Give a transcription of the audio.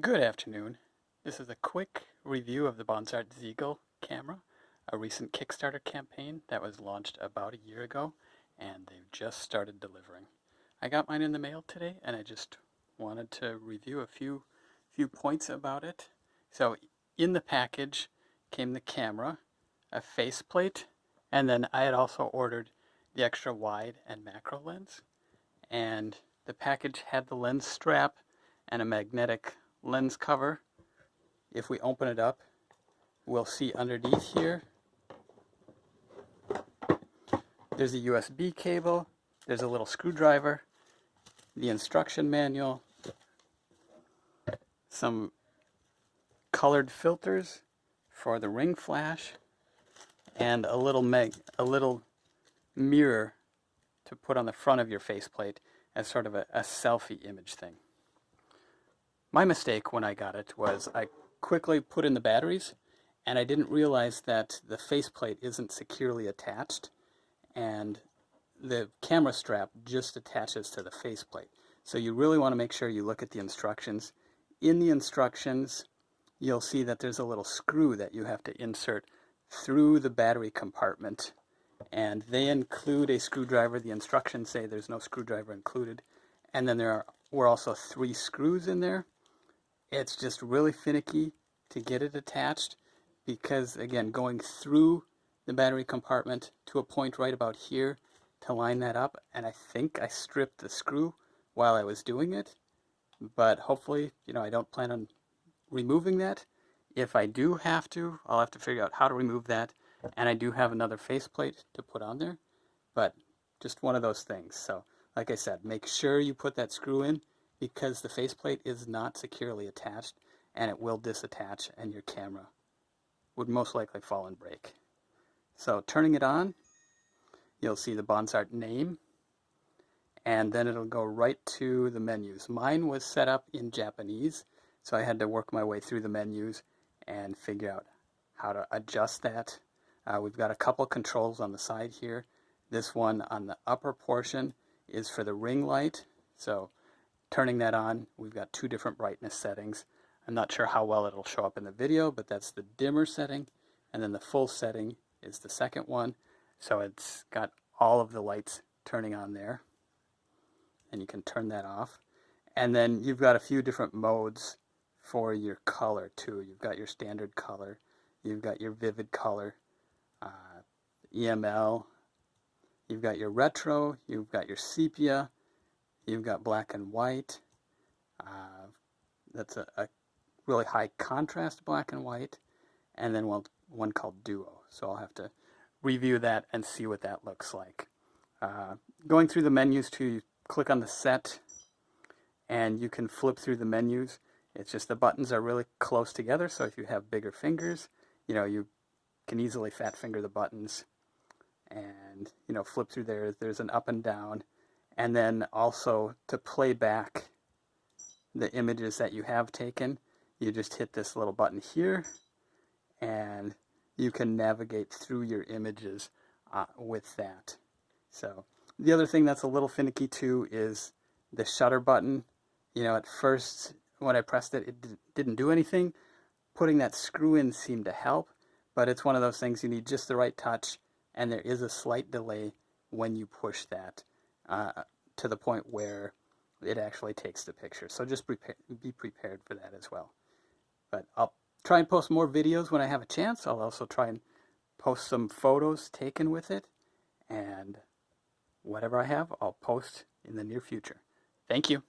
Good afternoon. This is a quick review of the Bonzart Ziegel camera, a recent Kickstarter campaign that was launched about a year ago, and they've just started delivering. I got mine in the mail today, and I just wanted to review a few points about it. So in the package came the camera, a faceplate, and then I had also ordered the extra wide and macro lens. And the package had the lens strap and a magnetic lens cover. If we open it up, we'll see underneath here there's a USB cable, there's a little screwdriver, the instruction manual, some colored filters for the ring flash, and a little mirror to put on the front of your faceplate as sort of a selfie image thing. My mistake when I got it was I quickly put in the batteries, and I didn't realize that the faceplate isn't securely attached, and the camera strap just attaches to the faceplate. So you really want to make sure you look at the instructions. In the instructions, you'll see that there's a little screw that you have to insert through the battery compartment, and they include a screwdriver. The instructions say there's no screwdriver included, and then were also 3 screws in there. It's just really finicky to get it attached because, again, going through the battery compartment to a point right about here to line that up, and I think I stripped the screw while I was doing it, but hopefully, I don't plan on removing that. If I do have to, I'll have to figure out how to remove that, and I do have another faceplate to put on there, but just one of those things. So, like I said, make sure you put that screw in, because the faceplate is not securely attached, and it will disattach, and your camera would most likely fall and break. So turning it on, you'll see the Bonzart name, and then it'll go right to the menus. Mine was set up in Japanese, so I had to work my way through the menus and figure out how to adjust that. We've got a couple controls on the side here. This one on the upper portion is for the ring light, so turning that on, we've got 2 different brightness settings. I'm not sure how well it'll show up in the video, but that's the dimmer setting, and then the full setting is the second one. So it's got all of the lights turning on there, and you can turn that off. And then you've got a few different modes for your color too. You've got your standard color, you've got your vivid color, EML, you've got your retro, you've got your sepia, you've got black and white. That's a really high contrast black and white. And then one called Duo. So I'll have to review that and see what that looks like. Going through the menus too, you click on the set and you can flip through the menus. It's just the buttons are really close together, so if you have bigger fingers, you can easily fat finger the buttons and flip through there. There's an up and down. And then also to play back the images that you have taken, you just hit this little button here, and you can navigate through your images with that. So the other thing that's a little finicky too is the shutter button. At first when I pressed it, it didn't do anything. Putting that screw in seemed to help, but it's one of those things you need just the right touch, and there is a slight delay when you push that to the point where it actually takes the picture. So just be prepared for that as well. But I'll try and post more videos when I have a chance. I'll also try and post some photos taken with it, and whatever I have, I'll post in the near future. Thank you.